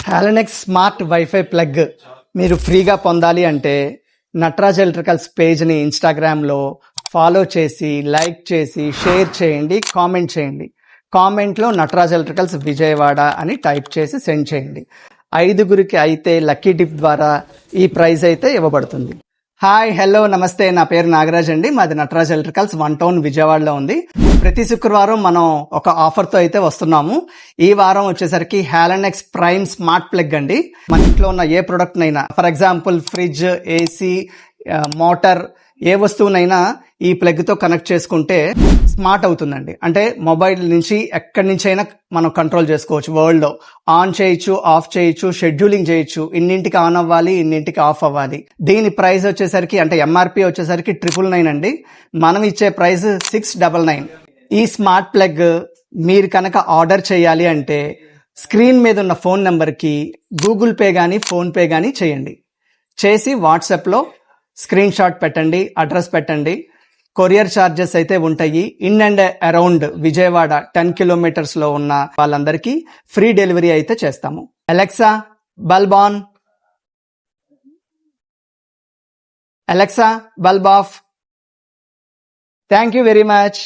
హాలనెక్స్ smart wifi plug మీరు ఫ్రీగా పొందాలి అంటే నటరాజ్ ఎలక్ట్రికల్స్ పేజ్ని ఇన్స్టాగ్రామ్లో ఫాలో చేసి లైక్ చేసి షేర్ చేయండి, కామెంట్ చేయండి. కామెంట్లో నటరాజ్ ఎలక్ట్రికల్స్ విజయవాడ అని టైప్ చేసి సెండ్ చేయండి. 5గురికి అయితే లక్కీ డిప్ ద్వారా ఈ ప్రైజ్ అయితే ఇవ్వబడుతుంది. హాయ్, హలో, నమస్తే. నా పేరు నాగరాజ్ అండి. మాది నటరాజ్ ఎలక్ట్రికల్స్ 1 టౌన్ విజయవాడలో ఉంది. ప్రతి శుక్రవారం మనం ఒక ఆఫర్తో అయితే వస్తున్నాము. ఈ వారం వచ్చేసరికి హాలనెక్స్ ప్రైమ్ స్మార్ట్ ప్లగ్ అండి. మన ఇంట్లో ఉన్న ఏ ప్రొడక్ట్ నైనా, for example fridge, AC, motor, ఏ వస్తువునైనా ఈ ప్లగ్ తో కనెక్ట్ చేసుకుంటే స్మార్ట్ అవుతుందండి. అంటే మొబైల్ నుంచి ఎక్కడి నుంచి అయినా మనం కంట్రోల్ చేసుకోవచ్చు. వరల్డ్ లో ఆన్ చేయొచ్చు, ఆఫ్ చేయొచ్చు, షెడ్యూలింగ్ చేయొచ్చు. ఇన్నింటికి ఆన్ అవ్వాలి, ఇన్నింటికి ఆఫ్ అవ్వాలి. దీని ప్రైస్ వచ్చేసరికి అంటే ఎంఆర్పి వచ్చేసరికి 999 అండి. మనం ఇచ్చే ప్రైస్ 699. ఈ స్మార్ట్ ప్లగ్ మీరు కనుక ఆర్డర్ చేయాలి అంటే స్క్రీన్ మీద ఉన్న ఫోన్ నెంబర్కి గూగుల్ పే కానీ ఫోన్ పే కానీ చేయండి. చేసి వాట్సాప్లో స్క్రీన్ షాట్ పెట్టండి, అడ్రస్ పెట్టండి. కొరియర్ ఛార్జెస్ అయితే ఉంటాయి. In and around Vijayawada 10 kilometres లో ఉన్న వాళ్ళందరికీ ఫ్రీ డెలివరీ అయితే చేస్తాము. Alexa, bulb on. Alexa, bulb of. Thank you very much.